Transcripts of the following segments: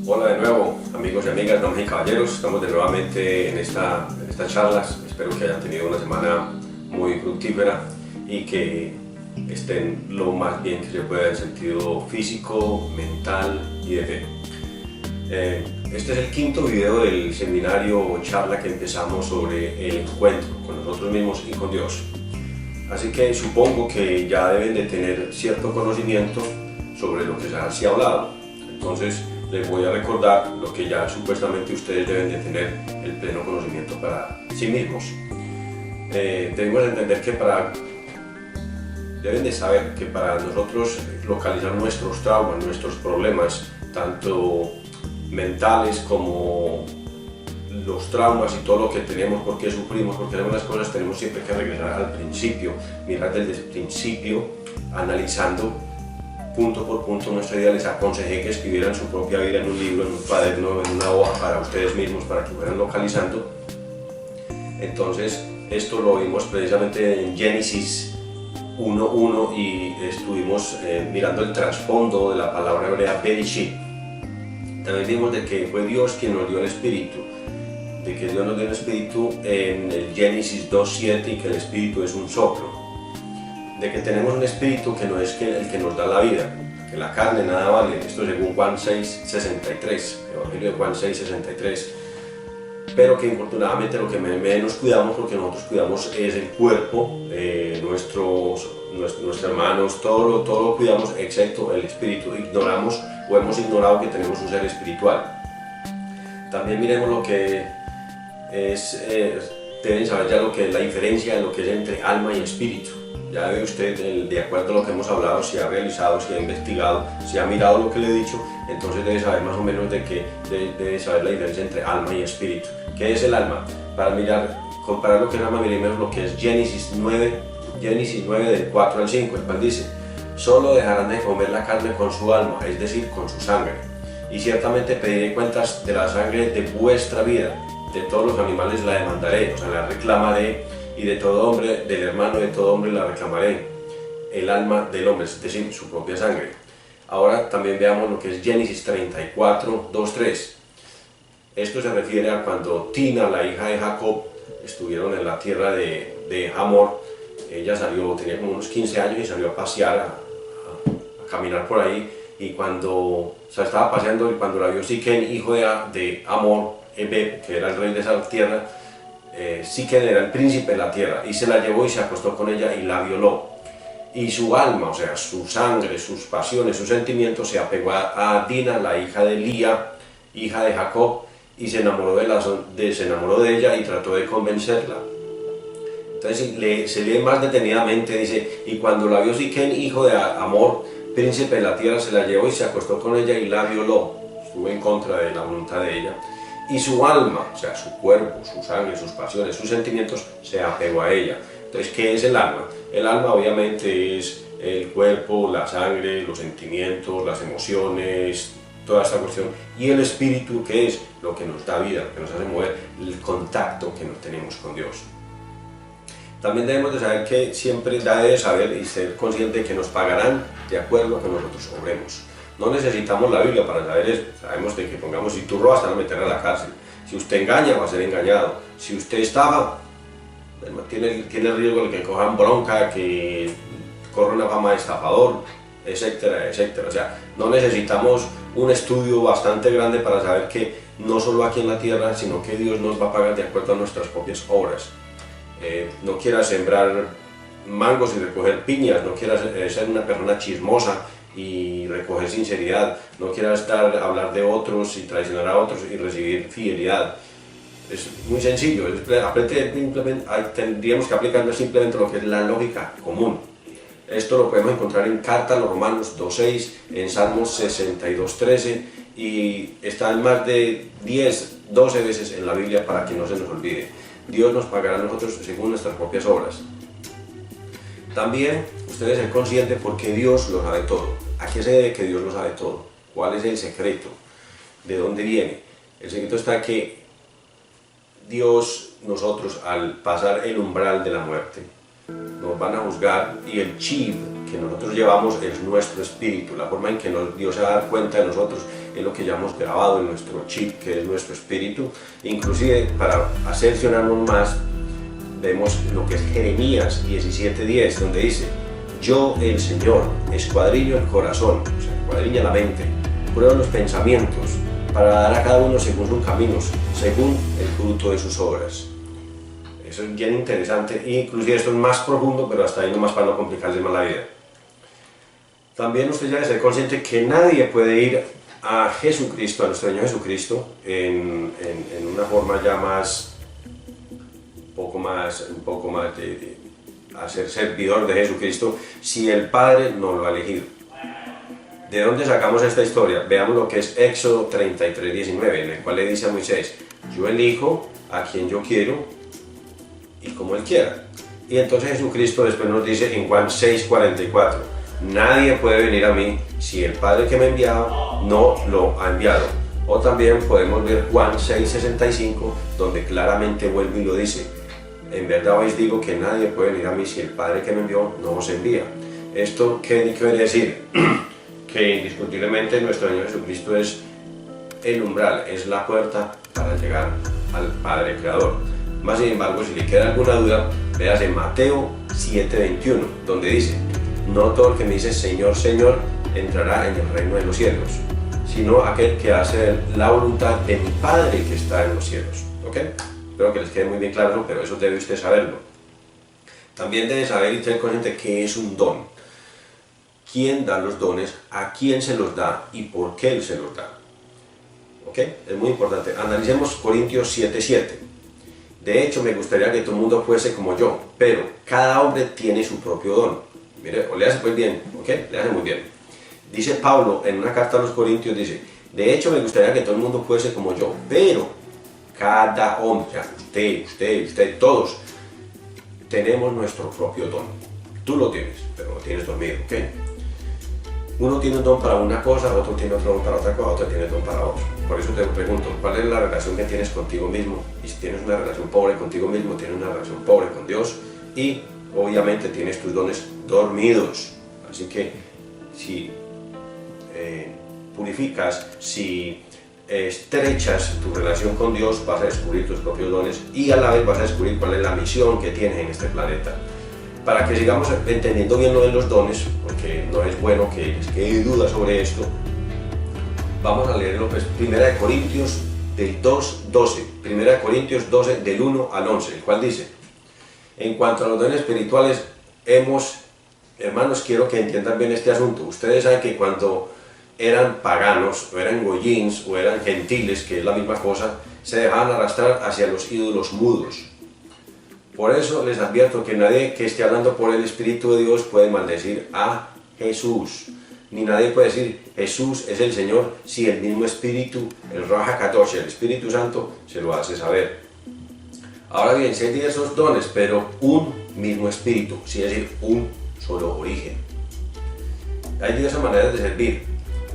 Hola de nuevo, amigos y amigas, damas y caballeros. Estamos de nuevamente en estas charlas. Espero que hayan tenido una semana muy fructífera y que estén lo más bien que se pueda en sentido físico, mental y de fe. Este es el quinto video del seminario o charla que empezamos sobre el encuentro con nosotros mismos y con Dios. Así que supongo que ya deben de tener cierto conocimiento sobre lo que se ha hablado. Entonces les voy a recordar lo que ya supuestamente ustedes deben de tener el pleno conocimiento para sí mismos. Debemos entender que deben de saber que para nosotros localizar nuestros traumas, nuestros problemas, tanto mentales como los traumas y todo lo que tenemos, por qué sufrimos, por qué hacemos las cosas, tenemos siempre que regresar al principio, mirar desde el principio, analizando punto por punto nuestra vida. Les aconsejé que escribieran su propia vida en un libro, en un cuaderno, en una hoja para ustedes mismos, para que fueran localizando. Entonces, esto lo vimos precisamente en Génesis 1.1 y estuvimos mirando el trasfondo de la palabra hebrea Bereshit. También vimos de que fue Dios quien nos dio el Espíritu, de que Dios nos dio el Espíritu en el Génesis 2.7 y que el Espíritu es un soplo, de que tenemos un Espíritu que no es el que nos da la vida, que la carne nada vale, esto según Juan 6.63, Evangelio de Juan 6.63, pero que infortunadamente lo que menos cuidamos, porque nosotros cuidamos es el cuerpo, nuestros hermanos, todo lo cuidamos excepto el Espíritu. Ignoramos o hemos ignorado que tenemos un ser espiritual. También miremos lo que es, deben saber ya lo que es la diferencia de lo que es entre alma y espíritu. Ya ve usted, de acuerdo a lo que hemos hablado, si ha realizado, si ha investigado, si ha mirado lo que le he dicho, entonces debe saber más o menos de que debe saber la diferencia entre alma y espíritu. ¿Qué es el alma? Para comparar lo que es el alma, miremos lo que es Génesis 9 del 4 al 5, el cual dice: solo dejarán de comer la carne con su alma, es decir, con su sangre, y ciertamente pediré cuentas de la sangre de vuestra vida, de todos los animales la demandaré, o sea, la reclamaré, y de todo hombre, del hermano de todo hombre la reclamaré, el alma del hombre, es decir, su propia sangre. Ahora también veamos lo que es Génesis 34, 2, 3. Esto se refiere a cuando Tina, la hija de Jacob, estuvieron en la tierra de Hamor. Ella tenía como unos 15 años y salió a pasear, a caminar por ahí, y cuando estaba paseando, y cuando la vio Siquén, hijo de Hamor, que era el rey de esa tierra, Siquén era el príncipe de la tierra, y se la llevó y se acostó con ella y la violó. Y su alma, o sea, su sangre, sus pasiones, sus sentimientos, se apegó a Dina, la hija de Lía, hija de Jacob, y se enamoró de ella y trató de convencerla. Entonces se lee más detenidamente, dice: y cuando la vio Siquén, hijo de Hamor, príncipe de la tierra, se la llevó y se acostó con ella y la violó. Estuvo en contra de la voluntad de ella. Y su alma, o sea, su cuerpo, su sangre, sus pasiones, sus sentimientos, se apegó a ella. Entonces, ¿qué es el alma? El alma obviamente es el cuerpo, la sangre, los sentimientos, las emociones, toda esta cuestión. Y el espíritu, que es lo que nos da vida, lo que nos hace mover, el contacto que nos tenemos con Dios. También debemos de saber que siempre debe saber y ser consciente de que nos pagarán de acuerdo a lo que nosotros obremos. No necesitamos la Biblia para saber eso. Sabemos de que, pongamos, si tú robas, te van a meter a la cárcel. Si usted engaña, va a ser engañado. Si usted estafa, tiene el riesgo de que cojan bronca, que corra una fama de estafador, etcétera, etcétera. O sea, no necesitamos un estudio bastante grande para saber que no solo aquí en la tierra, sino que Dios nos va a pagar de acuerdo a nuestras propias obras. No quieras sembrar mangos y recoger piñas, no quieras ser una persona chismosa y recoger sinceridad, no quieras hablar de otros y traicionar a otros y recibir fidelidad. Es muy sencillo, tendríamos que aplicar simplemente lo que es la lógica común. Esto lo podemos encontrar en carta a los Romanos 2.6, en Salmos 62.13, y está en más de 10, 12 veces en la Biblia para que no se nos olvide. Dios nos pagará a nosotros según nuestras propias obras. También ustedes sean conscientes porque Dios lo sabe todo. ¿A qué se debe que Dios lo sabe todo? ¿Cuál es el secreto? ¿De dónde viene? El secreto está que Dios, nosotros, al pasar el umbral de la muerte, nos van a juzgar, y el chip que nosotros llevamos es nuestro espíritu. La forma en que Dios se va a dar cuenta de nosotros es lo que llamamos grabado en nuestro chip, que es nuestro espíritu. Inclusive, para cerciorarnos más, vemos lo que es Jeremías 17:10, donde dice: yo, el Señor, escuadrillo el corazón, o sea, escuadrilla la mente, pruebo los pensamientos, para dar a cada uno según sus caminos, según el fruto de sus obras. Eso es bien interesante, e inclusive esto es más profundo, pero hasta ahí nomás para no complicarles más la vida. También usted ya debe ser consciente que nadie puede ir a Jesucristo, a nuestro Señor Jesucristo, en una forma ya más, un poco más de a ser servidor de Jesucristo, si el Padre no lo ha elegido. ¿De dónde sacamos esta historia? Veamos lo que es Éxodo 33:19, en el cual le dice a Moisés: yo elijo a quien yo quiero y como Él quiera. Y entonces Jesucristo después nos dice en Juan 6:44: nadie puede venir a mí si el Padre que me ha enviado no lo ha enviado. O también podemos ver Juan 6:65, donde claramente vuelve y lo dice: en verdad os digo que nadie puede venir a mí si el Padre que me envió no os envía. ¿Esto qué quiere decir? Que indiscutiblemente nuestro Señor Jesucristo es el umbral, es la puerta para llegar al Padre Creador. Más sin embargo, si le queda alguna duda, veas en Mateo 7:21, donde dice: no todo el que me dice Señor, Señor, entrará en el reino de los cielos, sino aquel que hace la voluntad de mi Padre que está en los cielos. ¿Ok? Espero que les quede muy bien claro, pero eso debe usted saberlo. También debe saber y tener consciente qué es un don. ¿Quién da los dones? ¿A quién se los da? ¿Y por qué Él se los da? ¿Ok? Es muy importante. Analicemos Corintios 7:7. De hecho, me gustaría que todo el mundo fuese como yo, pero cada hombre tiene su propio don. Mire, o le hace pues bien, ¿ok? Le hace muy bien. Dice Pablo en una carta a los Corintios, dice: de hecho, me gustaría que todo el mundo fuese como yo, pero cada hombre, usted, todos, tenemos nuestro propio don. Tú lo tienes, pero lo tienes dormido, ¿ok? Uno tiene un don para una cosa, otro tiene otro don para otra cosa, otro tiene don para otro. Por eso te pregunto, ¿cuál es la relación que tienes contigo mismo? Y si tienes una relación pobre contigo mismo, tienes una relación pobre con Dios, y obviamente tienes tus dones dormidos. Así que si purificas, si estrechas tu relación con Dios, vas a descubrir tus propios dones y a la vez vas a descubrir cuál es la misión que tienes en este planeta. Para que sigamos entendiendo bien lo de los dones, porque no es bueno que les quede duda sobre esto, vamos a leerlo, pues, 1 Corintios del 2:12, 1 Corintios 12 del 1 al 11, el cual dice: en cuanto a los dones espirituales, hermanos, quiero que entiendan bien este asunto. Ustedes saben que cuando eran paganos, o eran goyins, o eran gentiles, que es la misma cosa, se dejaban arrastrar hacia los ídolos mudos. Por eso les advierto que nadie que esté hablando por el Espíritu de Dios puede maldecir a Jesús. Ni nadie puede decir Jesús es el Señor si el mismo Espíritu, el Ruach HaKadosh, el Espíritu Santo, se lo hace saber. Ahora bien, si hay diversos dones, pero un mismo Espíritu, es decir, un solo origen. Hay diversas maneras de servir,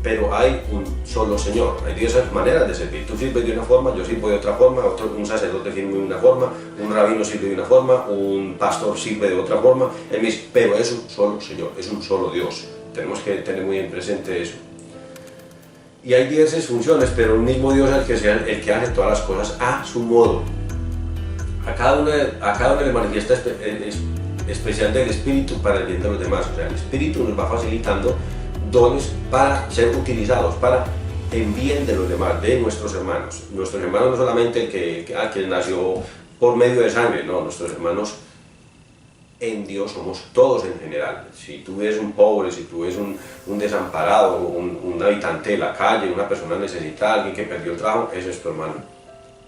pero hay un solo Señor. Hay diversas maneras de servir. Tú sirves de una forma, yo sirvo de otra forma, un sacerdote sirve de una forma, un rabino sirve de una forma, un pastor sirve de otra forma, pero es un solo Señor, es un solo Dios. Tenemos que tener muy en presente eso. Y hay diversas funciones, pero un mismo Dios es el que hace todas las cosas a su modo. A cada uno le manifiesta especial del Espíritu para el bien de los demás. O sea, el Espíritu nos va facilitando dones para ser utilizados para el bien de los demás, de nuestros hermanos. Nuestros hermanos no solamente el que nació por medio de sangre, no, nuestros hermanos en Dios somos todos en general. Si tú ves un pobre, si tú ves un desamparado, un habitante de la calle, una persona necesitada, alguien que perdió el trabajo, ese es tu hermano.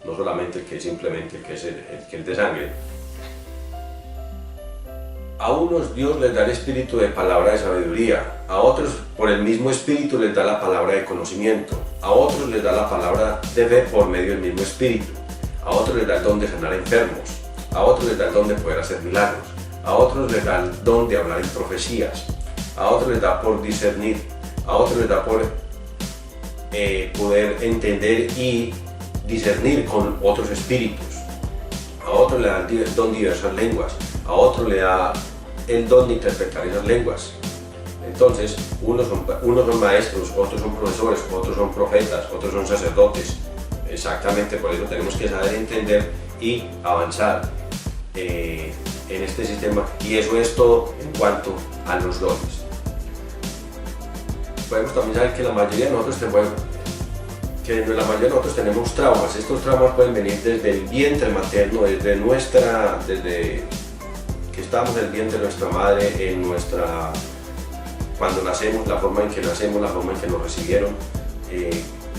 No solamente el que es simplemente el que es de sangre. A unos Dios les da el espíritu de palabra de sabiduría, a otros por el mismo espíritu les da la palabra de conocimiento, a otros les da la palabra de fe por medio del mismo espíritu, a otros les da el don de sanar enfermos, a otros les da el don de poder hacer milagros, a otros les da el don de hablar en profecías, a otros les da por discernir, a otros les da por poder entender y discernir con otros espíritus, a otros le da el don de diversas lenguas, a otro le da el don de interpretar esas lenguas. Entonces, unos son maestros, otros son profesores, otros son profetas, otros son sacerdotes. Exactamente, por eso tenemos que saber entender y avanzar en este sistema, y eso es todo en cuanto a los dones. Podemos también saber que la mayoría de nosotros tenemos traumas. Estos traumas pueden venir desde el vientre materno, desde que estamos en el vientre de nuestra madre, cuando nacemos, la forma en que nacemos, la forma en que nos recibieron,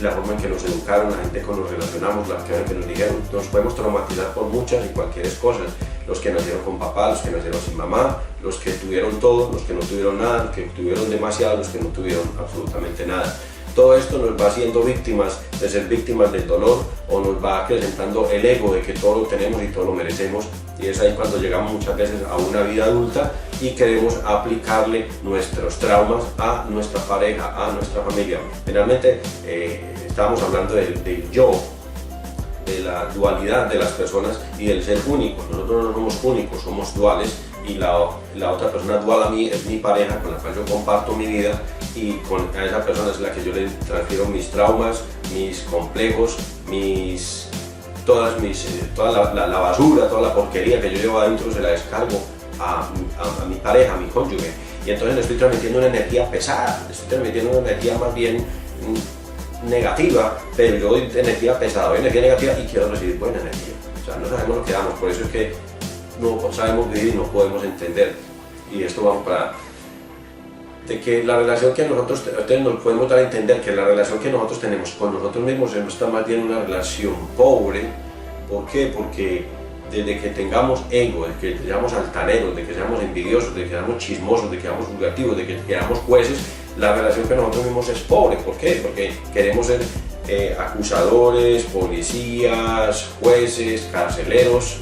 la forma en que nos educaron, la gente con nos relacionamos, la forma en que nos dijeron. Nos podemos traumatizar por muchas y cualquier cosas. Los que nacieron con papá, los que nacieron sin mamá, los que tuvieron todo, los que no tuvieron nada, los que tuvieron demasiado, los que no tuvieron absolutamente nada. Todo esto nos va haciendo víctimas de ser víctimas del dolor, o nos va acrecentando el ego de que todo lo tenemos y todo lo merecemos, y es ahí cuando llegamos muchas veces a una vida adulta y queremos aplicarle nuestros traumas a nuestra pareja, a nuestra familia. Finalmente estábamos hablando del yo, de la dualidad de las personas y del ser único. Nosotros no somos únicos, somos duales, y la otra persona dual a mí es mi pareja, con la cual yo comparto mi vida, y a esa persona es la que yo le transfiero mis traumas, mis complejos, toda la basura, toda la porquería que yo llevo adentro, se la descargo a mi pareja, a mi cónyuge, y entonces le estoy transmitiendo una energía pesada, le estoy transmitiendo una energía más bien negativa, pero yo doy energía pesada, doy energía negativa y quiero recibir buena energía. O sea, no sabemos lo que damos, por eso es que no sabemos vivir y no podemos entender. Y esto vamos de que la relación que nosotros nos podemos dar a entender que la relación que nosotros tenemos con nosotros mismos está más bien una relación pobre. ¿Por qué? Porque desde que tengamos ego, de que seamos altaneros, de que seamos envidiosos, de que seamos chismosos, de que seamos vulgativos, de que seamos jueces, la relación que nosotros mismos es pobre. ¿Por qué? Porque queremos ser acusadores, policías, jueces, carceleros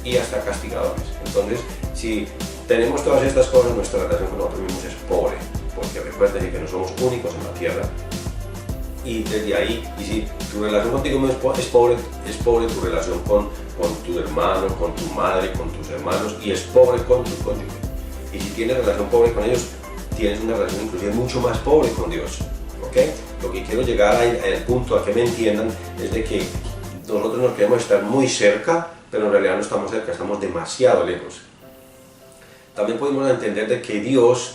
y hasta castigadores. Entonces, si tenemos todas estas cosas, nuestra relación con nosotros mismos es pobre, porque recuerden que no somos únicos en la tierra. Y desde ahí, y si tu relación contigo mismo es pobre tu relación con tu hermano, con tu madre, con tus hermanos, y es pobre con tu cónyuge. Y si tienes relación pobre con ellos, tienes una relación inclusive mucho más pobre con Dios. ¿Okay? Lo que quiero llegar al punto a que me entiendan es de que nosotros nos queremos estar muy cerca, pero en realidad no estamos cerca, estamos demasiado lejos. También podemos entender de que Dios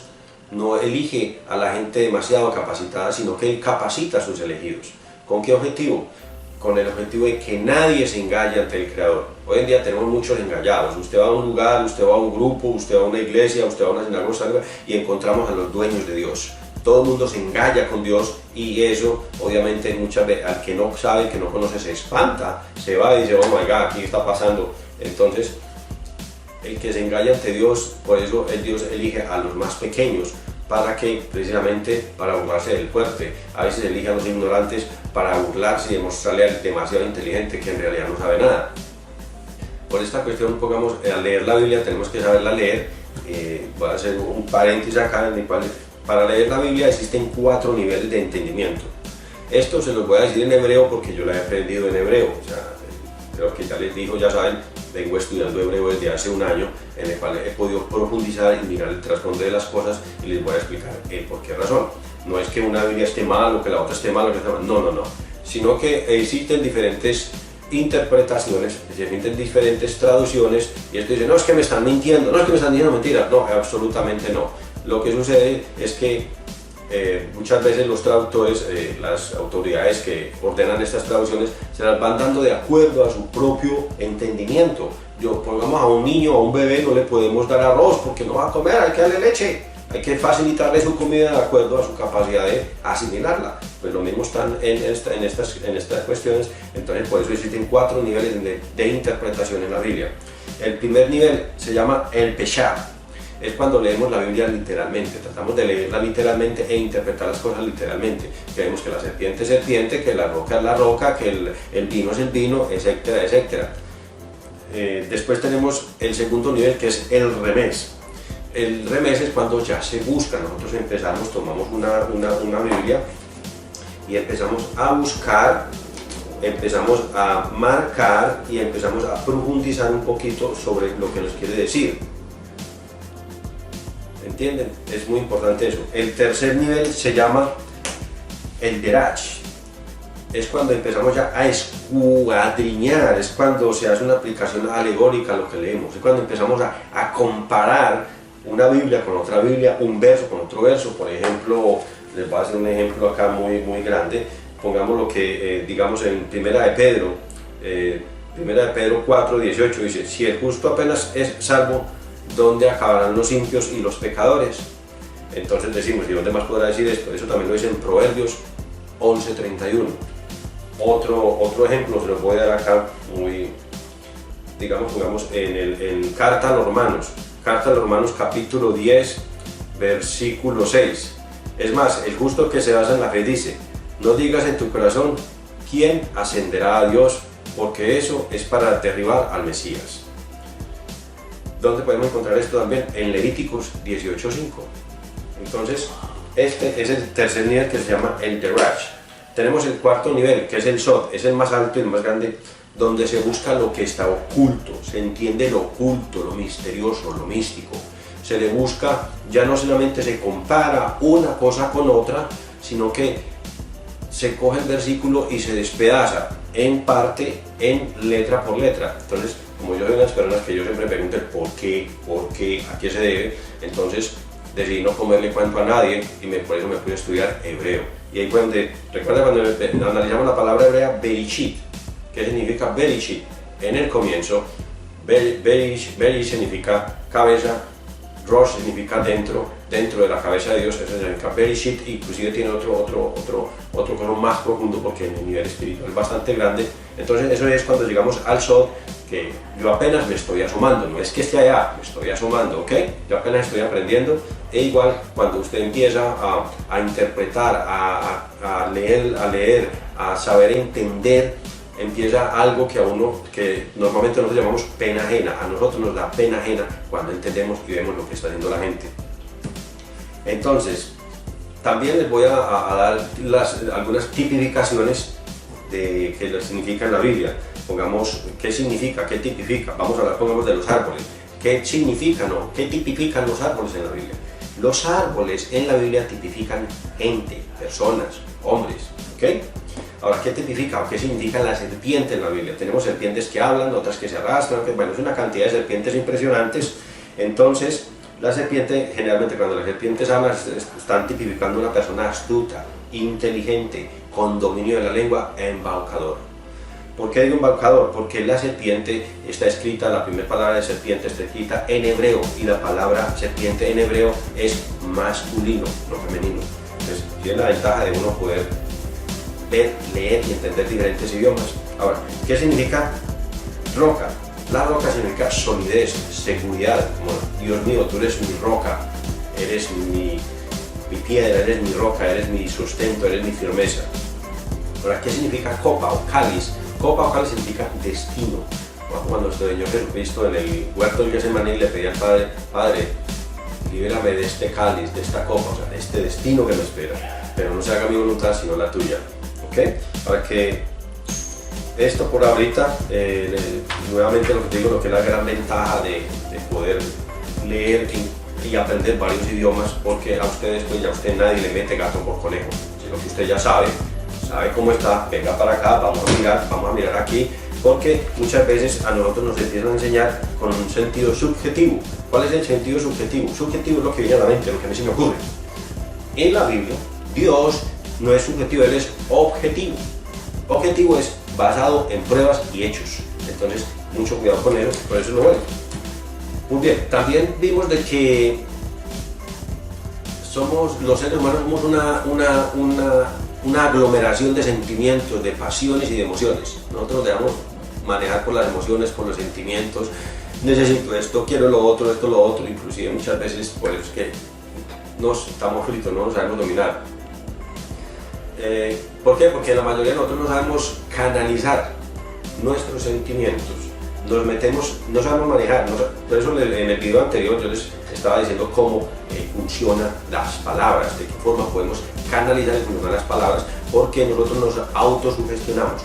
no elige a la gente demasiado capacitada, sino que Él capacita a sus elegidos. ¿Con qué objetivo? Con el objetivo de que nadie se engañe ante el Creador. Hoy en día tenemos muchos engañados. Usted va a un lugar, usted va a un grupo, usted va a una iglesia, usted va a una sinagoga y encontramos a los dueños de Dios. Todo el mundo se engaña con Dios, y eso obviamente muchas veces al que no sabe, que no conoce, se espanta, se va y dice, oh my God, ¿qué está pasando? Entonces, el que se engaña ante Dios, por eso Dios elige a los más pequeños, para que, precisamente, para burlarse del fuerte. A veces elige a los ignorantes para burlarse y demostrarle al demasiado inteligente que en realidad no sabe nada. Por esta cuestión, pongamos, al leer la Biblia tenemos que saberla leer. Voy a hacer un paréntesis acá en el cual, para leer la Biblia existen 4 niveles de entendimiento. Esto se los voy a decir en hebreo porque yo la he aprendido en hebreo. O sea, creo que ya les digo, ya saben, vengo estudiando hebreo desde hace un año, en el cual he podido profundizar y mirar el trasfondo de las cosas, y les voy a explicar por qué razón. No es que una Biblia esté mal o que la otra esté mal, no, sino que existen diferentes interpretaciones, existen diferentes traducciones, y esto dice, no, es que me están mintiendo, no, es que me están diciendo mentiras. No, absolutamente no. Lo que sucede es que muchas veces los traductores, las autoridades que ordenan estas traducciones, se las van dando de acuerdo a su propio entendimiento. Pongamos a un niño, a un bebé, no le podemos dar arroz porque no va a comer, hay que darle leche. Hay que facilitarle su comida de acuerdo a su capacidad de asimilarla. Pues lo mismo están en estas cuestiones. Entonces, por eso existen 4 niveles de interpretación en la Biblia. El primer nivel se llama el Pesha. Es cuando leemos la Biblia literalmente, tratamos de leerla literalmente e interpretar las cosas literalmente. Creemos que la serpiente es serpiente, que la roca es la roca, que el vino es el vino, etcétera, etcétera. Después tenemos el segundo nivel, que es el remés. El remés es cuando ya se busca. Nosotros tomamos una Biblia y empezamos a buscar, empezamos a marcar y empezamos a profundizar un poquito sobre lo que nos quiere decir. ¿entienden? Es muy importante eso. El tercer nivel se llama el derach. Es cuando empezamos ya a escuadriñar, es cuando se hace una aplicación alegórica a lo que leemos, es cuando empezamos a comparar una Biblia con otra Biblia, un verso con otro verso. Por ejemplo, les voy a hacer un ejemplo acá muy grande. Pongamos lo que, digamos, en Primera de Pedro 4:18 dice: si el justo apenas es salvo, ¿dónde acabarán los impios y los pecadores? Entonces decimos, ¿y dónde más podrá decir esto? Eso también lo dice en Proverbios 11:31. Otro ejemplo se lo voy a dar acá, pongamos en Carta a los Romanos capítulo 10, versículo 6. Es más, el justo que se basa en la fe dice: no digas en tu corazón, ¿quién ascenderá a Dios? Porque eso es para derribar al Mesías. ¿Dónde podemos encontrar esto también? En Levíticos 18:5. Entonces, este es el tercer nivel, que se llama el derach. Tenemos el cuarto nivel, que es el sod, es el más alto y el más grande, donde se busca lo que está oculto, se entiende lo oculto, lo misterioso, lo místico. Se le busca, ya no solamente se compara una cosa con otra, sino que se coge el versículo y se despedaza en parte, en letra por letra. Entonces, como yo soy una de las personas que yo siempre pregunto el por qué, a qué se debe, entonces decidí no comerle cuento a nadie y por eso me pude estudiar hebreo. Y ahí fue donde, recuerda cuando analizamos la palabra hebrea Bereshit, ¿qué significa Bereshit? En el comienzo, Berish significa cabeza, Rosh significa dentro de la cabeza de Dios, eso significa Bereshit. Inclusive tiene otro color más profundo, porque en el nivel espiritual es bastante grande. Entonces eso es cuando llegamos al Sod, que yo apenas me estoy asomando, no es que esté allá, me estoy asomando, ¿ok? Yo apenas estoy aprendiendo. E igual cuando usted empieza a interpretar, a leer, a saber entender, empieza algo que a uno, que normalmente nosotros llamamos pena ajena. A nosotros nos da pena ajena cuando entendemos y vemos lo que está haciendo la gente. Entonces, también les voy a dar algunas tipificaciones de qué significa en la Biblia. Pongamos, ¿qué significa? ¿Qué tipifica? Vamos a hablar, pongamos, de los árboles. ¿Qué significan o qué tipifican los árboles en la Biblia? Los árboles en la Biblia tipifican gente, personas, hombres, ¿ok? Ahora, ¿qué tipifica o qué significa la serpiente en la Biblia? Tenemos serpientes que hablan, otras que se arrastran, bueno, es una cantidad de serpientes impresionantes. Entonces, la serpiente, generalmente cuando las serpientes hablan, están tipificando una persona astuta, inteligente, con dominio de la lengua, embaucador. ¿Por qué digo embaucador? Porque la serpiente está escrita, la primera palabra de serpiente está escrita en hebreo, y la palabra serpiente en hebreo es masculino, no femenino. Entonces, tiene la ventaja de uno poder ver, leer y entender diferentes idiomas. Ahora, ¿qué significa roca? La roca significa solidez, seguridad, como Dios mío, tú eres mi roca, eres mi piedra, eres mi roca, eres mi sustento, eres mi firmeza. Ahora, ¿qué significa copa o cáliz? Copa o cáliz significa destino. Cuando nuestro Señor Jesucristo en el huerto del Getsemaní le pedía al Padre: Padre, libérame de este cáliz, de esta copa, o sea, de este destino que me espera, pero no se haga mi voluntad sino la tuya. ¿Ok? Para que esto por ahorita, nuevamente lo que te digo, lo que es la gran ventaja de poder leer y aprender varios idiomas, porque a ustedes, pues ya usted nadie le mete gato por conejo, sino que usted ya sabe cómo está, venga para acá, vamos a mirar aquí, porque muchas veces a nosotros nos empiezan a enseñar con un sentido subjetivo. ¿Cuál es el sentido subjetivo? Subjetivo es lo que viene a la mente, lo que a mí se me ocurre. En la Biblia, Dios no es subjetivo, Él es objetivo. Objetivo es basado en pruebas y hechos. Entonces, mucho cuidado con eso, por eso es lo bueno. Muy bien, también vimos de que los seres humanos somos una aglomeración de sentimientos, de pasiones y de emociones. Nosotros nos dejamos manejar por las emociones, por los sentimientos. Necesito esto, quiero lo otro, esto, lo otro. Inclusive muchas veces por eso es que estamos fritos, no nos sabemos dominar. ¿Por qué? Porque la mayoría de nosotros no sabemos canalizar nuestros sentimientos. Nos metemos, no sabemos manejar. Por eso en el video anterior yo les estaba diciendo cómo funcionan las palabras, de qué forma podemos canalizar y funcionar las palabras, porque nosotros nos autosugestionamos.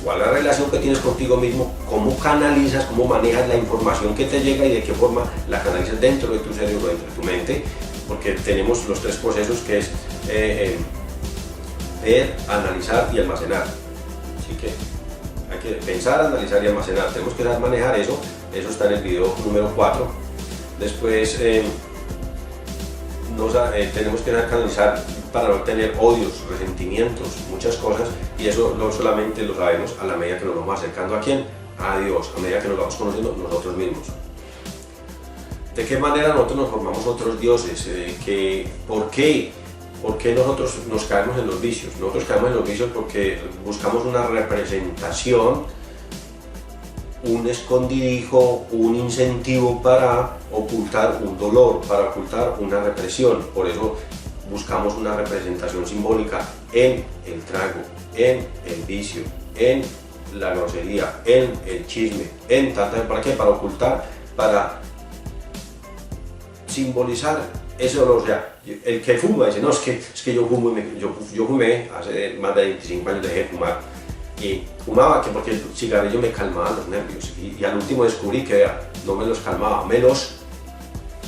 ¿Cuál es la relación que tienes contigo mismo? ¿Cómo canalizas, cómo manejas la información que te llega y de qué forma la canalizas dentro de tu cerebro, dentro de tu mente? Porque tenemos los tres procesos que es ver, analizar y almacenar. Así que hay que pensar, analizar y almacenar. Tenemos que saber manejar eso. Eso está en el video número 4. Después tenemos que canalizar para no tener odios, resentimientos, muchas cosas, y eso solamente lo sabemos a la medida que nos vamos acercando ¿a quién? A Dios, a medida que nos vamos conociendo nosotros mismos. ¿De qué manera nosotros nos formamos otros dioses? ¿Por qué? ¿Por qué nosotros nos caemos en los vicios? Nosotros caemos en los vicios porque buscamos una representación, un escondidijo, un incentivo para ocultar un dolor, para ocultar una represión. Por eso buscamos una representación simbólica en el trago, en el vicio, en la grosería, en el chisme, en tanta. ¿Para qué? Para ocultar, para simbolizar ese dolor. O sea, el que fuma dice, no, es que yo fumo, yo fumé hace más de 25 años, dejé de fumar. Y fumaba porque el cigarrillo me calmaba los nervios, y al último descubrí que no me los calmaba, me los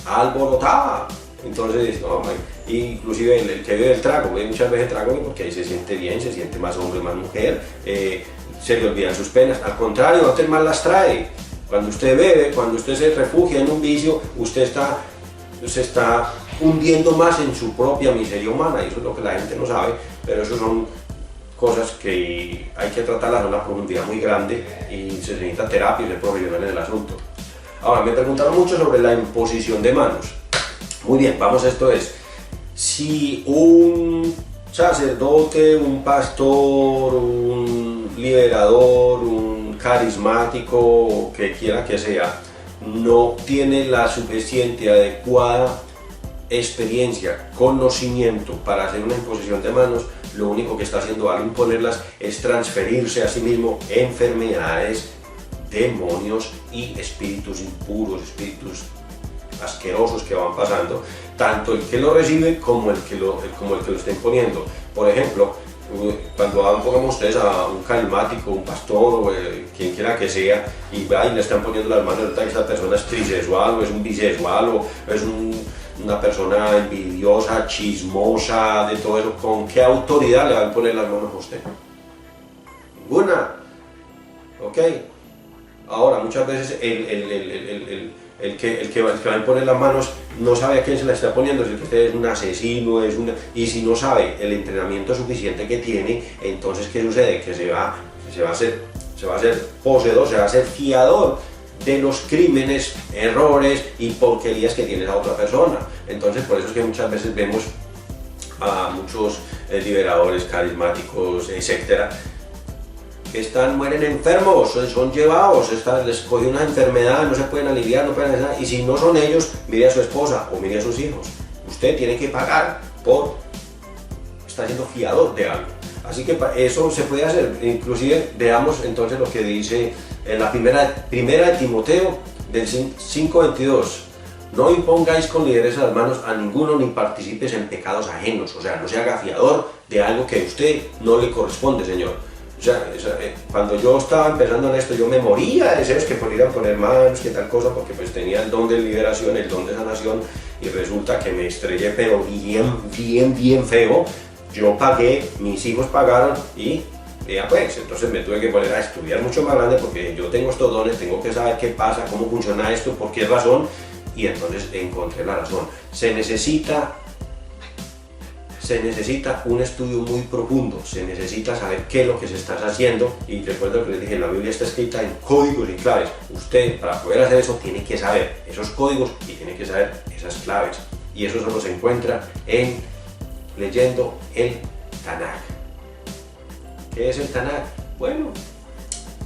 alborotaba. Entonces dice, no, inclusive el que bebe el trago, bebe muchas veces trago porque ahí se siente bien, se siente más hombre, más mujer, se le olvidan sus penas. Al contrario, no te más las trae. Cuando usted bebe, cuando usted se refugia en un vicio, usted se está hundiendo más en su propia miseria humana, y eso es lo que la gente no sabe, pero eso son cosas que hay que tratarlas a una profundidad muy grande y se necesita terapia y ser profesional en el asunto. Ahora, me preguntaron mucho sobre la imposición de manos. Muy bien, vamos, esto es, si un sacerdote, un pastor, un liberador, un carismático, que quiera que sea, no tiene la suficiente y adecuada experiencia, conocimiento para hacer una imposición de manos, lo único que está haciendo al imponerlas es transferirse a sí mismo enfermedades, demonios y espíritus impuros, espíritus asquerosos que van pasando, tanto el que lo recibe como el que lo está imponiendo. Por ejemplo, cuando pongamos ustedes a un carismático, un pastor o quien quiera que sea, y le están poniendo las manos, que esta persona es trisexual o es un bisexual o es una persona envidiosa, chismosa, de todo eso, ¿con qué autoridad le van a poner las manos a usted? Ninguna. ¿Ok? Ahora, muchas veces el que va a poner las manos no sabe a quién se la está poniendo, si usted es un asesino, y si no sabe el entrenamiento suficiente que tiene, entonces ¿qué sucede? Que se va a hacer poseedor, se va a hacer fiador de los crímenes, errores y porquerías que tiene la otra persona. Entonces, por eso es que muchas veces vemos a muchos liberadores, carismáticos, etcétera, que mueren enfermos, son llevados, les coge una enfermedad, no se pueden aliviar, no pueden hacer nada. Y si no son ellos, mire a su esposa o mire a sus hijos. Usted tiene que pagar por estar siendo fiador de algo. Así que eso se puede hacer. Inclusive veamos entonces lo que dice en la primera de Timoteo del 5:22. No impongáis con ligereza las manos a ninguno ni participes en pecados ajenos. O sea, no se haga fiador de algo que a usted no le corresponde, Señor. O sea, cuando yo estaba empezando en esto, yo me moría de deseos que pudieran poner manos, que tal cosa, porque pues tenía el don de liberación, el don de sanación, y resulta que me estrellé, pero bien feo. Yo pagué, mis hijos pagaron, y ya pues, entonces me tuve que poner a estudiar mucho más grande, porque yo tengo estos dones, tengo que saber qué pasa, cómo funciona esto, por qué razón, y entonces encontré la razón. Se necesita un estudio muy profundo, se necesita saber qué es lo que se está haciendo, y recuerdo que les dije, la Biblia está escrita en códigos y claves. Usted, para poder hacer eso, tiene que saber esos códigos y tiene que saber esas claves, y eso solo se encuentra leyendo el Tanakh. ¿Qué es el Tanakh? Bueno,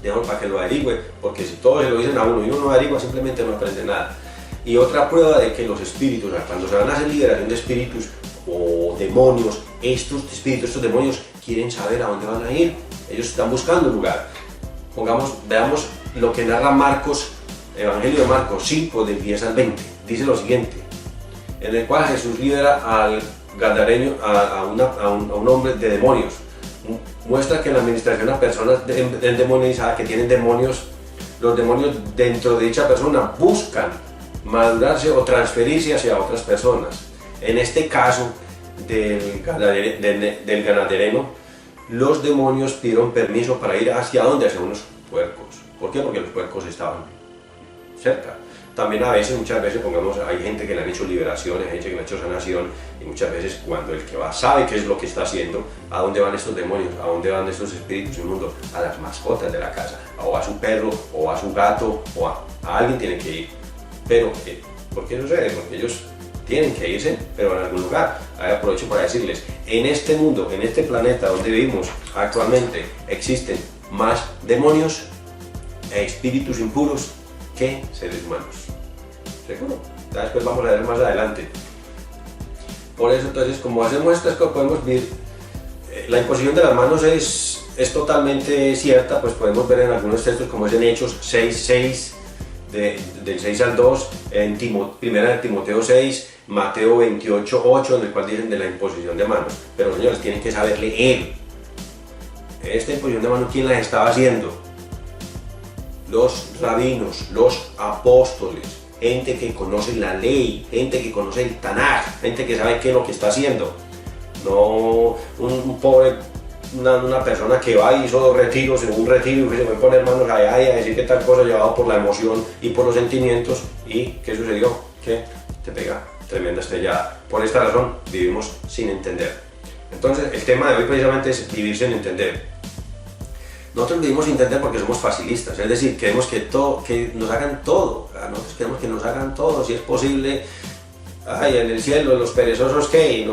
déjalo para que lo averigüe, porque si todos se lo dicen a uno y uno no averigua, simplemente no aprende nada. Y otra prueba de que los espíritus, cuando se van a hacer liberación de espíritus o demonios, estos demonios quieren saber a dónde van a ir, ellos están buscando un lugar. Veamos lo que narra Marcos, Evangelio de Marcos 5, del 10 al 20, dice lo siguiente, en el cual Jesús libera al Gadareño, a un hombre de demonios, muestra que en la administración a personas endemoniadas que tienen demonios, los demonios dentro de dicha persona buscan madurarse o transferirse hacia otras personas. En este caso del ganadereno, los demonios pidieron permiso para ir hacia unos puercos. ¿Por qué? Porque los puercos estaban cerca. También muchas veces, pongamos, hay gente que le han hecho liberaciones, hay gente que le ha hecho sanación, y muchas veces cuando el que va sabe qué es lo que está haciendo, a dónde van estos demonios, a dónde van estos espíritus inmundos, a las mascotas de la casa, o a su perro, o a su gato, o a alguien tiene que ir. Pero, ¿por qué sucede? Porque ellos tienen que irse, pero en algún lugar. Ahí aprovecho para decirles, en este mundo, en este planeta donde vivimos actualmente, existen más demonios e espíritus impuros que seres humanos. ¿Seguro? Ya después vamos a ver más adelante. Por eso, entonces, como hacemos estas cosas, podemos ver, la imposición de las manos es totalmente cierta, pues podemos ver en algunos textos, como es en Hechos 6, del 6 al 2, en primera de Timoteo 6, Mateo 28, 8, en el cual dicen de la imposición de manos. Pero señores, tienen que saber leer. Esta imposición de manos, ¿quién la estaba haciendo? Los rabinos, los apóstoles, gente que conoce la ley, gente que conoce el Tanaj, gente que sabe qué es lo que está haciendo. No un pobre, una persona que va y hizo 2 retiros, en un retiro, y se fue a poner manos allá y a decir que tal cosa, llevado por la emoción y por los sentimientos. ¿Y qué sucedió? Que te pega tremenda estrellada. Por esta razón vivimos sin entender. Entonces el tema de hoy precisamente es vivir sin entender. Nosotros vivimos sin entender porque somos facilistas, es decir, queremos que nos hagan todo. Nosotros queremos que nos hagan todo, si es posible. Ay, en el cielo, los perezosos, ¿qué?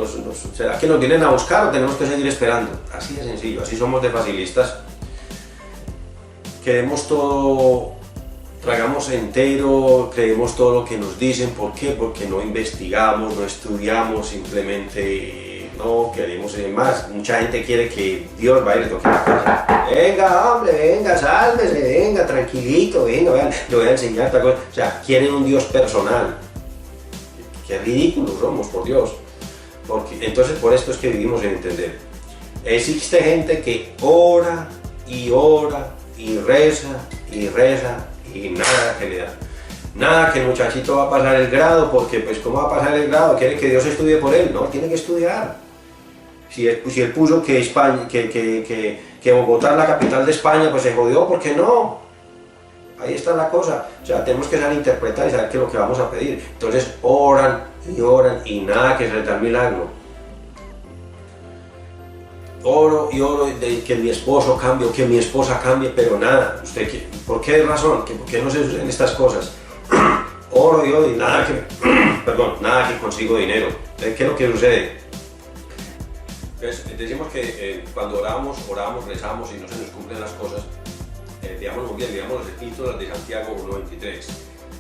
¿Será que nos vienen a buscar o tenemos que seguir esperando? Así de sencillo, así somos de facilistas. Queremos todo, tragamos entero, creemos todo lo que nos dicen. ¿Por qué? Porque no investigamos, no estudiamos, simplemente no queremos más. Mucha gente quiere que Dios vaya y le toque la casa. Venga, hombre, venga, sálvese, venga, tranquilito, venga, vean, le voy a enseñar esta cosa. O sea, quieren un Dios personal. Qué ridículos somos, por Dios. Entonces, por esto es que vivimos sin entender. Existe gente que ora y ora y reza y reza y nada que le da. Nada, que el muchachito va a pasar el grado, porque pues ¿cómo va a pasar el grado? ¿Quiere que Dios estudie por él? No, tiene que estudiar. Si él puso que Bogotá es la capital de España, pues se jodió, ¿por qué no? Ahí está la cosa. O sea, tenemos que saber interpretar y saber qué es lo que vamos a pedir. Entonces oran y nada que se les da el milagro. Oro y oro de que mi esposo cambie o que mi esposa cambie, pero nada. ¿Por qué razón? ¿Por qué no se suceden estas cosas? Oro y oro y nada que consigo dinero. ¿Qué es lo que sucede? Entonces, decimos que cuando oramos, rezamos y no se nos cumplen las cosas, digamos muy bien, digamos las epístolas de Santiago 1:23.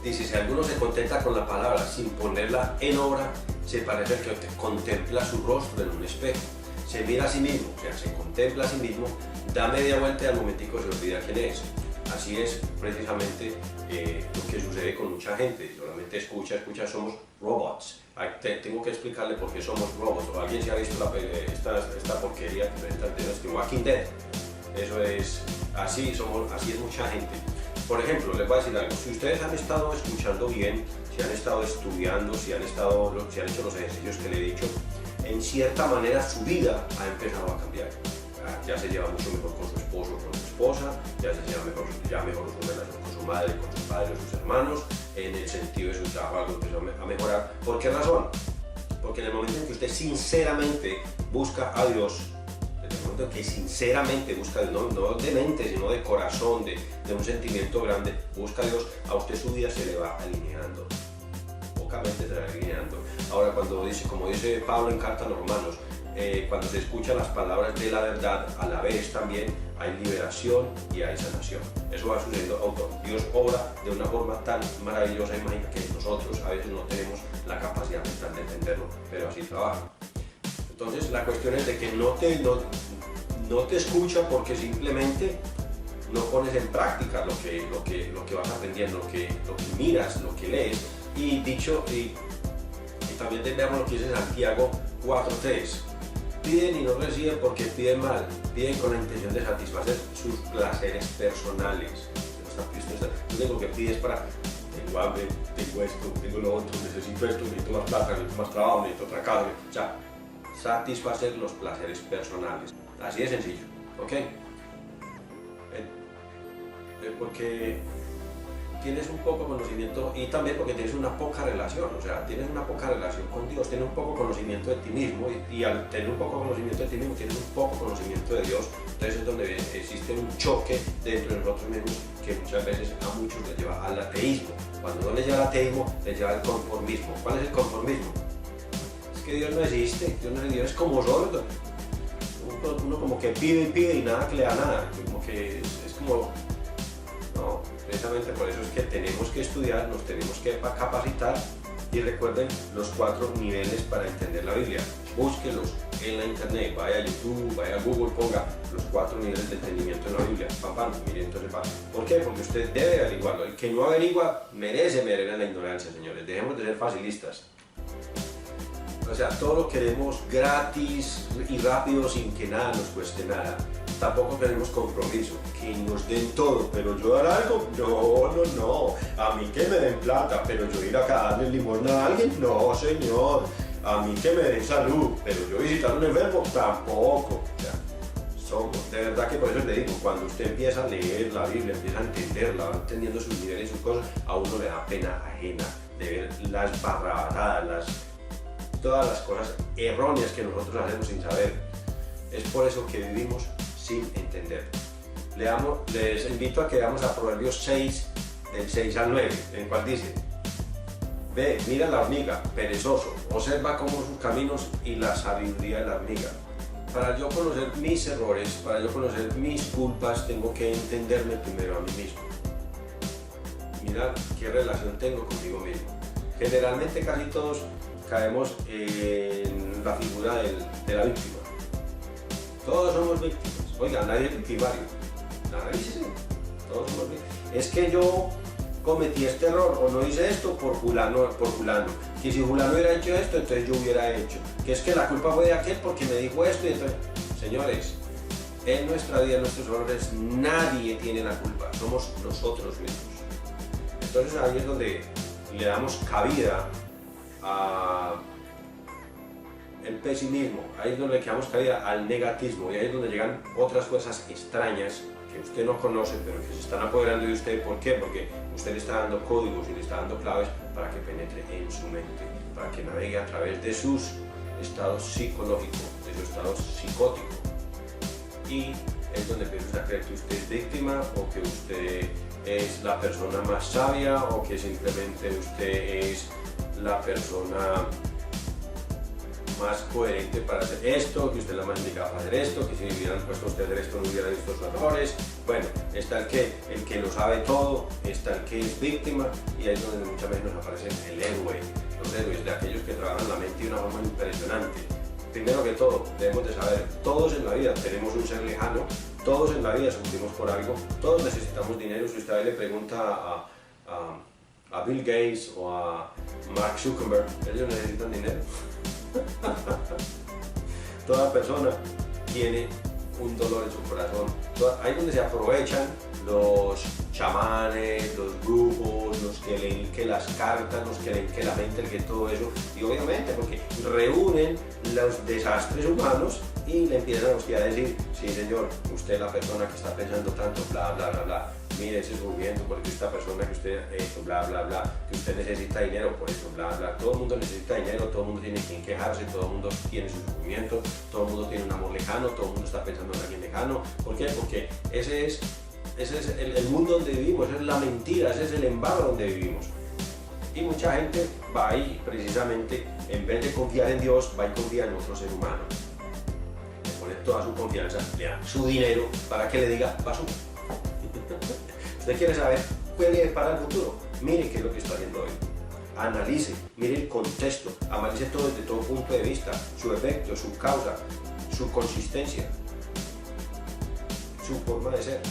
Dice, si alguno se contenta con la palabra sin ponerla en obra, se parece al que contempla su rostro en un espejo. Se mira a sí mismo, o sea, se contempla a sí mismo, da media vuelta y al momentico se olvida quién es. Así es precisamente lo que sucede con mucha gente, solamente escucha, somos robots. Tengo que explicarle por qué somos robots. ¿O alguien se ha visto esta porquería que presentan de Walking Dead? Eso es, así es mucha gente. Por ejemplo, les voy a decir algo, si ustedes han estado escuchando bien, si han estado estudiando, si han hecho los ejercicios que le he dicho, en cierta manera su vida ha empezado a cambiar. Ya se lleva mucho mejor con su esposo, con su esposa, ya se lleva mejor su relación con su madre, con sus padres, sus hermanos, en el sentido de su trabajo algo empezó a mejorar. ¿Por qué razón? Porque en el momento en que usted sinceramente busca a Dios, en el momento en que sinceramente busca a Dios, no de mente, sino de corazón, de un sentimiento grande, busca a Dios, a usted su vida se le va alineando. Pocamente se le va alineando. Ahora, como dice Pablo en carta a los Romanos, cuando se escuchan las palabras de la verdad, a la vez también hay liberación y hay sanación. Eso va sucediendo. Dios obra de una forma tan maravillosa y mágica que nosotros a veces no tenemos la capacidad mental de entenderlo, pero así trabaja. Entonces la cuestión es de que no te escucha porque simplemente no pones en práctica lo que vas aprendiendo, lo que miras, lo que lees. Y también veamos lo que dice Santiago 4:3. Piden y no reciben porque piden mal, piden con la intención de satisfacer sus placeres personales. Yo tengo que pides para, tengo hambre, tengo esto, tengo lo otro, necesito más plata, necesito más trabajo, necesito otra casa, o sea, satisfacer los placeres personales. Así de sencillo, ¿ok? Porque tienes un poco conocimiento y también porque tienes una poca relación, o sea, tienes una poca relación con Dios, tienes un poco conocimiento de ti mismo y al tener un poco conocimiento de ti mismo tienes un poco conocimiento de Dios, entonces es donde existe un choque dentro de nosotros mismos que muchas veces a muchos les lleva al ateísmo. Cuando no les lleva al ateísmo, les lleva al conformismo. ¿Cuál es el conformismo? Es que Dios no existe, Dios es como sordo. Uno como que pide y pide y nada que le da nada, como que es como... No, precisamente por eso es que tenemos que estudiar, nos tenemos que capacitar y recuerden los 4 niveles para entender la Biblia. Búsquelos en la internet, vaya a YouTube, vaya a Google, ponga los 4 niveles de entendimiento en la Biblia. Pam, mire, entonces va. ¿Por qué? Porque usted debe averiguarlo. El que no averigua merece en la ignorancia, señores. Dejemos de ser facilistas. O sea, todo lo queremos gratis y rápido sin que nada nos cueste nada. Tampoco queremos compromiso, que nos den todo, pero yo dar algo, no, a mí que me den plata, pero yo ir acá a darle limosna a alguien, no señor, a mí que me den salud, pero yo visitar a un enfermo, tampoco. O sea, somos, de verdad que por eso le digo, cuando usted empieza a leer la Biblia, empieza a entenderla, va entendiendo sus niveles y sus cosas, a uno le da pena ajena de ver las barrabasadas, todas las cosas erróneas que nosotros hacemos sin saber. Es por eso que vivimos sin entender. Les invito a que veamos a Proverbios 6, del 6 al 9, en cual dice: ve, mira la hormiga, perezoso, observa cómo sus caminos y la sabiduría de la hormiga. Para yo conocer mis errores, para yo conocer mis culpas, tengo que entenderme primero a mí mismo. Mira qué relación tengo conmigo mismo. Generalmente casi todos caemos en la figura de la víctima. Todos somos víctimas. Oiga, nadie es victimario. Nadie dice, todos somos víctimas. Es que yo cometí este error o no hice esto por fulano. Que si fulano hubiera hecho esto, entonces yo hubiera hecho. Que es que la culpa fue de aquel porque me dijo esto y entonces... Señores, en nuestra vida, en nuestros errores, nadie tiene la culpa. Somos nosotros mismos. Entonces ahí es donde le damos cabida el pesimismo, ahí es donde le damos cabida al negativismo y ahí es donde llegan otras fuerzas extrañas que usted no conoce pero que se están apoderando de usted. ¿Por qué? Porque usted le está dando códigos y le está dando claves para que penetre en su mente, para que navegue a través de sus estados psicológicos, de su estado psicótico, y es donde empieza a creer que usted es víctima o que usted es la persona más sabia o que simplemente usted es la persona más coherente para hacer esto, que usted es la más indicada para hacer esto, que si hubieran puesto a usted a hacer esto no hubiera visto sus errores. Bueno, está el que lo sabe todo, está el que es víctima, y ahí es donde muchas veces nos aparece el héroe, los héroes de aquellos que trabajan la mente de una forma impresionante. Primero que todo, debemos de saber, todos en la vida tenemos un ser lejano, todos en la vida sufrimos por algo, todos necesitamos dinero. Si usted le pregunta a Bill Gates o a Mark Zuckerberg, ellos necesitan dinero. Toda persona tiene un dolor en su corazón. Ahí es donde se aprovechan los chamanes, los brujos, los que leen que las cartas, los que leen que la mente, el que todo eso, y obviamente porque reúnen los desastres humanos y le empiezan a usted a decir: sí señor, usted es la persona que está pensando tanto, bla bla bla bla, mire ese sufrimiento porque esta persona que usted esto, bla bla bla, que usted necesita dinero por esto, bla bla. Todo el mundo necesita dinero, todo el mundo tiene quien quejarse, todo el mundo tiene su sufrimiento, todo el mundo tiene un amor lejano, todo el mundo está pensando en alguien lejano. ¿Por qué? Porque ese es el mundo donde vivimos, esa es la mentira, ese es el embargo donde vivimos. Y mucha gente va ahí precisamente, en vez de confiar en Dios, va y confía en otro ser humano. Le pone toda su confianza, le da su dinero para que le diga basura. ¿Usted quiere saber qué viene para el futuro? Mire qué es lo que está haciendo hoy. Analice, mire el contexto, analice todo desde todo punto de vista, su efecto, su causa, su consistencia, su forma de ser.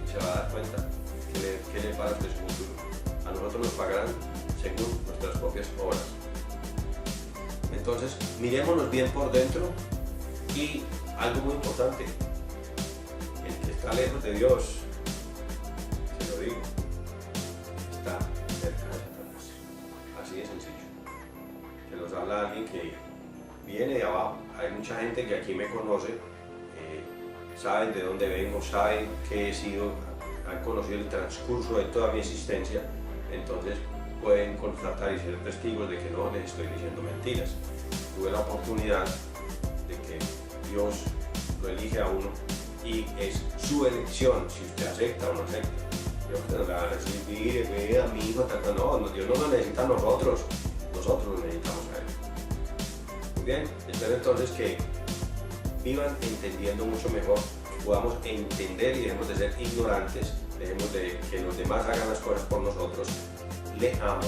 Y se va a dar cuenta que le para de su futuro. A nosotros nos pagarán según nuestras propias obras. Entonces, mirémonos bien por dentro Y algo muy importante, el que está lejos de Dios, se lo digo, está cerca de Satanás. Así de sencillo. Que nos habla alguien que viene de abajo. Hay mucha gente que aquí me conoce, saben de dónde vengo, saben que he sido, han conocido el transcurso de toda mi existencia, entonces pueden constatar y ser testigos de que no les estoy diciendo mentiras. Tuve la oportunidad de que Dios lo elige a uno y es su elección si usted acepta o no acepta. Dios no le va a decir, mire, vea, mi hijo, no, Dios no lo necesita a nosotros lo necesitamos a Él. Muy bien, espero entonces que vivan entendiendo mucho mejor, podamos entender y dejemos de ser ignorantes, dejemos de que los demás hagan las cosas por nosotros, leamos,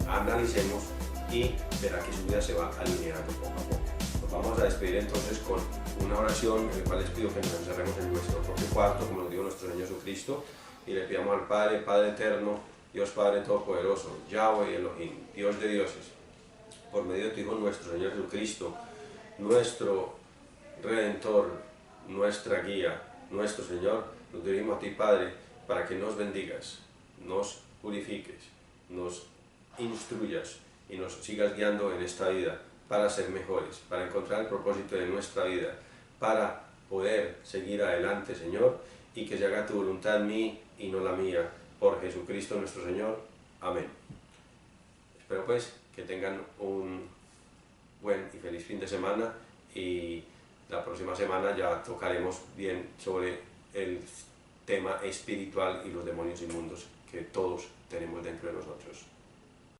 analicemos y verá que su vida se va alineando poco a poco. Nos vamos a despedir entonces con una oración en la cual les pido que nos encerremos en nuestro propio cuarto, como nos dijo nuestro Señor Jesucristo, y le pidamos al Padre, Padre eterno, Dios Padre Todopoderoso, Yahweh Elohim, Dios de dioses, por medio de tu Hijo nuestro Señor Jesucristo, nuestro Redentor, nuestra guía, nuestro Señor, nos dirigimos a ti, Padre, para que nos bendigas, nos purifiques, nos instruyas y nos sigas guiando en esta vida para ser mejores, para encontrar el propósito de nuestra vida, para poder seguir adelante, Señor, y que se haga tu voluntad en mí y no la mía, por Jesucristo nuestro Señor. Amén. Espero pues que tengan un buen y feliz fin de semana y la próxima semana ya tocaremos bien sobre el tema espiritual y los demonios inmundos que todos tenemos dentro de nosotros.